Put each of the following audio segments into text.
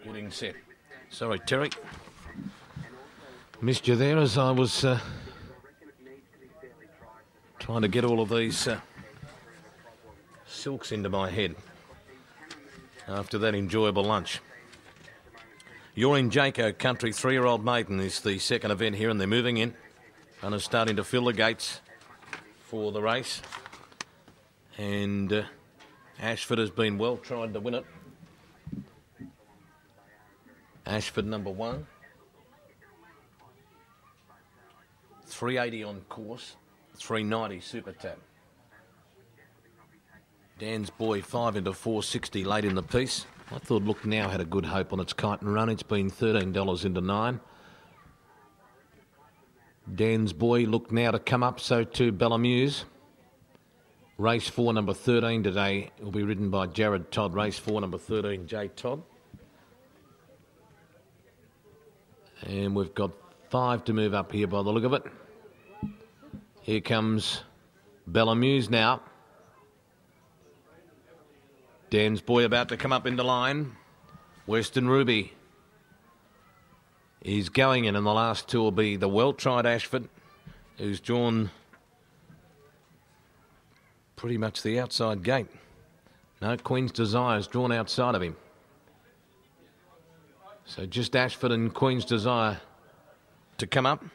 Getting set. Sorry, Terry. Missed you there as I was trying to get all of these silks into my head after that enjoyable lunch. You're in Jaco Country. 3-year-old maiden is the second event here, and they're moving in. Runners starting to fill the gates for the race. And Ashford has been well tried to win it. Ashford number 1. 380 on course. 390 super tap. Dan's Boy 5 into 460 late in the piece. I thought Look Now had a good hope on its kite and run. It's been $13 into 9. Dan's Boy Look Now to come up, so too Bellamuse. Race 4, number 13 today will be ridden by Jared Todd. Race 4, number 13, J. Todd. And we've got 5 to move up here by the look of it. Here comes Bellamuse now. Dan's Boy about to come up into line. Western Ruby is going in, and the last two will be the well-tried Ashford, who's drawn pretty much the outside gate. No, Queen's Desire is drawn outside of him. So just Ashford and Queen's Desire to come up.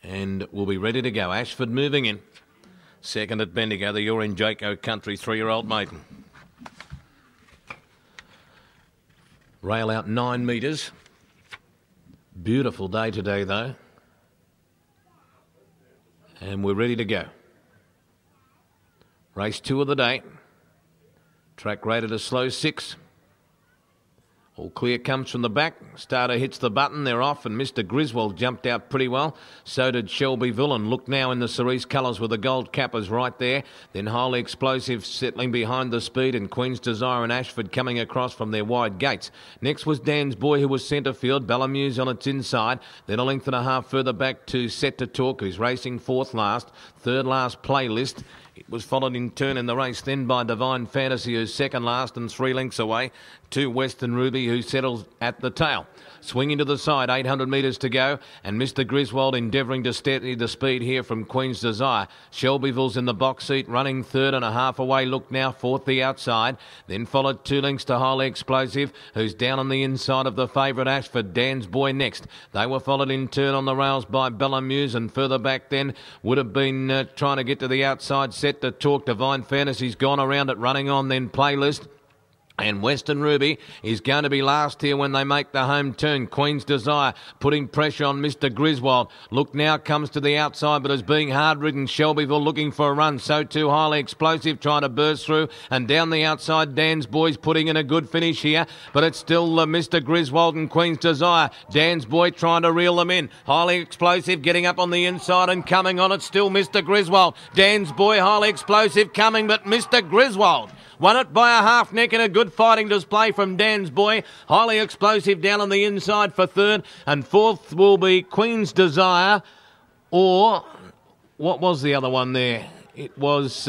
And we'll be ready to go. Ashford moving in. Second at Bendigo, the You're in Jaco Country 3-year-old maiden. Rail out 9 metres. Beautiful day today, though. And we're ready to go. Race 2 of the day. Track rated a slow 6. All clear comes from the back. Starter hits the button. They're off, and Mr. Griswold jumped out pretty well. So did Shelbyville, and Look Now in the cerise colours with the gold cappers right there. Then Highly Explosive settling behind the speed, and Queen's Desire and Ashford coming across from their wide gates. Next was Dan's Boy, who was centre field. Bellamuse on its inside. Then a length and a half further back to Set to Talk, who's racing 4th last. 3rd last Playlist. It was followed in turn in the race then by Divine Fantasy, who's 2nd last and 3 lengths away. 2 Western Ruby, who settles at the tail. Swinging to the side, 800 metres to go, and Mr. Griswold endeavouring to steady the speed here from Queen's Desire. Shelbyville's in the box seat, running 3rd and a half away. Look Now, 4th the outside. Then followed 2 lengths to Highly Explosive, who's down on the inside of the favourite Ashford. Dan's Boy next. They were followed in turn on the rails by Bellamuse, and further back then would have been trying to get to the outside. Set to Talk. Divine Fantasy's gone around it, running on then Playlist. And Western Ruby is going to be last here when they make the home turn. Queen's Desire putting pressure on Mr. Griswold. Look Now comes to the outside, but is being hard-ridden. Shelbyville looking for a run. So too Highly Explosive trying to burst through. And down the outside, Dan's Boy's putting in a good finish here. But it's still Mr. Griswold and Queen's Desire. Dan's Boy trying to reel them in. Highly Explosive getting up on the inside and coming on it. Still Mr. Griswold. Dan's Boy, Highly Explosive coming, but Mr. Griswold won it by a half neck in a good fighting display from Dan's Boy. Highly Explosive down on the inside for 3rd. And 4th will be Queen's Desire. Or, what was the other one there? It was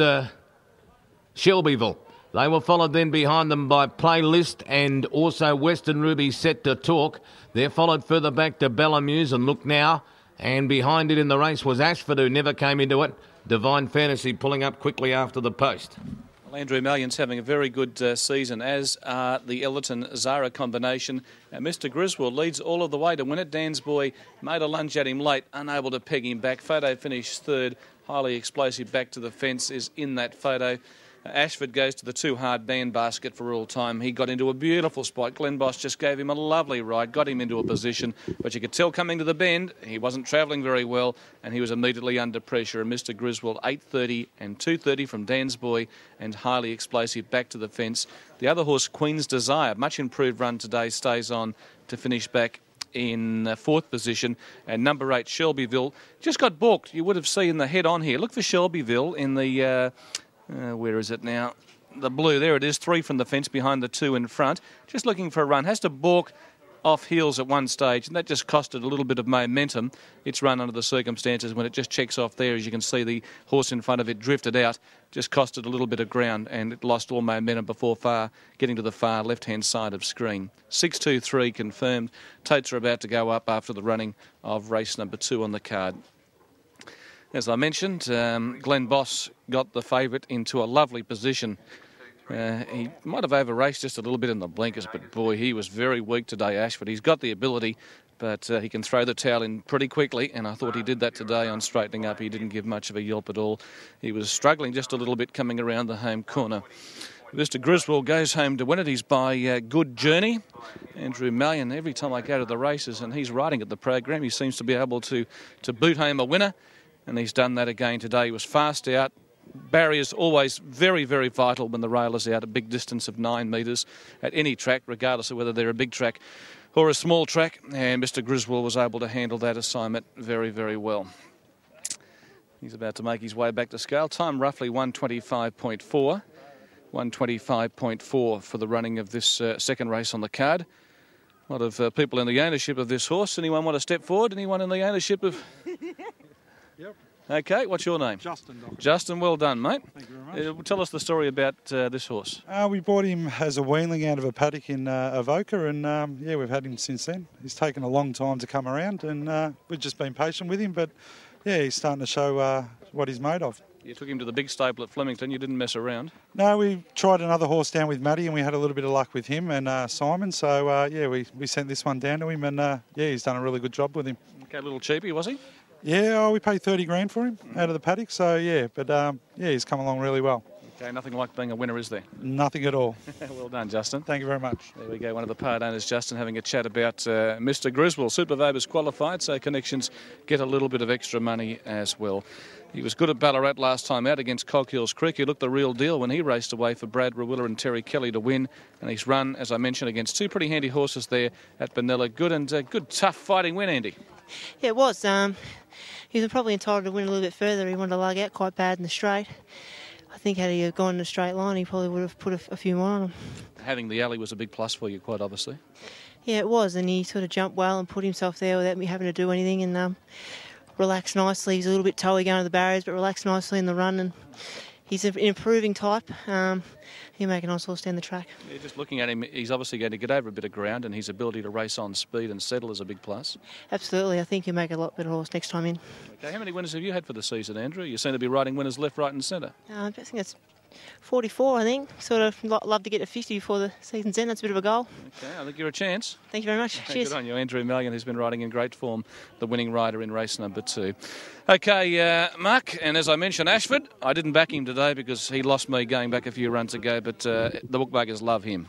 Shelbyville. They were followed then behind them by Playlist and also Western Ruby Set to Talk. They're followed further back to Bellamuse and Look Now. And behind it in the race was Ashford, who never came into it. Divine Fantasy pulling up quickly after the post. Well, Andrew Mallion's having a very good season, as are the Ellerton-Zara combination. Mr. Griswold leads all of the way to win it. Dan's Boy made a lunge at him late, unable to peg him back. Photo finished 3rd. Highly Explosive back to the fence is in that photo. Ashford goes to the 2 hard band basket for all time. He got into a beautiful spot. Glenn Boss just gave him a lovely ride, got him into a position, but you could tell coming to the bend he wasn't travelling very well, and he was immediately under pressure. And Mr. Griswold 8.30 and 2.30 from Dan's Boy, and Highly Explosive back to the fence. The other horse, Queen's Desire, much improved run today, stays on to finish back in 4th position. And number 8, Shelbyville, just got balked. You would have seen the head on here. Look for Shelbyville in the where is it now? The blue, there it is, 3 from the fence behind the 2 in front. Just looking for a run. Has to balk off heels at one stage, and that just costed a little bit of momentum. It's run under the circumstances when it just checks off there. As you can see, the horse in front of it drifted out, just costed a little bit of ground, and it lost all momentum before getting to the far left-hand side of screen. 6-2-3 confirmed. Totes are about to go up after the running of race number 2 on the card. As I mentioned, Glenn Boss got the favourite into a lovely position. He might have over-raced just a little bit in the blinkers, but boy, he was very weak today, Ashford. He's got the ability, but he can throw the towel in pretty quickly, and I thought he did that today on straightening up. He didn't give much of a yelp at all. He was struggling just a little bit coming around the home corner. Mr. Griswold goes home to win it. He's by Good Journey. Andrew Mallion, every time I go to the races and he's riding at the program, he seems to be able to boot home a winner. And he's done that again today. He was fast out. Barriers always very, very vital when the rail is out, a big distance of 9 metres at any track, regardless of whether they're a big track or a small track. And Mr. Griswold was able to handle that assignment very, very well. He's about to make his way back to scale. Time roughly 1:25.4. 1:25.4 for the running of this second race on the card. A lot of people in the ownership of this horse. Anyone want to step forward? Anyone in the ownership of... Yep. Okay, what's your name? Justin. Doctor. Justin, well done, mate. Thank you very much. Tell us the story about this horse. We bought him as a weanling out of a paddock in Avoca, and we've had him since then. He's taken a long time to come around, and we've just been patient with him, but yeah, he's starting to show what he's made of. You took him to the big stable at Flemington. You didn't mess around. No, we tried another horse down with Matty, and we had a little bit of luck with him and Simon, so we sent this one down to him, and he's done a really good job with him. Okay, a little cheapy, was he? Yeah, we paid 30 grand for him out of the paddock, so he's come along really well. Okay, nothing like being a winner, is there? Nothing at all. Well done, Justin. Thank you very much. There we go, one of the part owners, Justin, having a chat about Mr. Griswold. Super Vobers qualified, so connections get a little bit of extra money as well. He was good at Ballarat last time out against Coghills Creek. He looked the real deal when he raced away for Brad Rawiller and Terry Kelly to win. And he's run, as I mentioned, against 2 pretty handy horses there at Bendigo. Good tough fighting win, Andy. Yeah, it was. He was probably entitled to win a little bit further. He wanted to lug out quite bad in the straight. I think had he gone in a straight line, he probably would have put a few more on him. Having the alley was a big plus for you, quite obviously. Yeah, it was, and he sort of jumped well and put himself there without me having to do anything, and relaxed nicely. He's a little bit toey going to the barriers, but relaxed nicely in the run, and he's an improving type. He'll make a nice horse down the track. Yeah, just looking at him, he's obviously going to get over a bit of ground, and his ability to race on speed and settle is a big plus. Absolutely. I think he'll make a lot better horse next time in. Okay, how many winners have you had for the season, Andrew? You seem to be riding winners left, right and centre. I think it's 44, I think. Sort of love to get to 50 before the season's end. That's a bit of a goal. Okay, I think you're a chance. Thank you very much. Okay, cheers. Good on you. Andrew Mallion, who's been riding in great form, the winning rider in race number 2. Okay, Mark, and as I mentioned, Ashford, I didn't back him today because he lost me going back a few runs ago, but the bookmakers love him.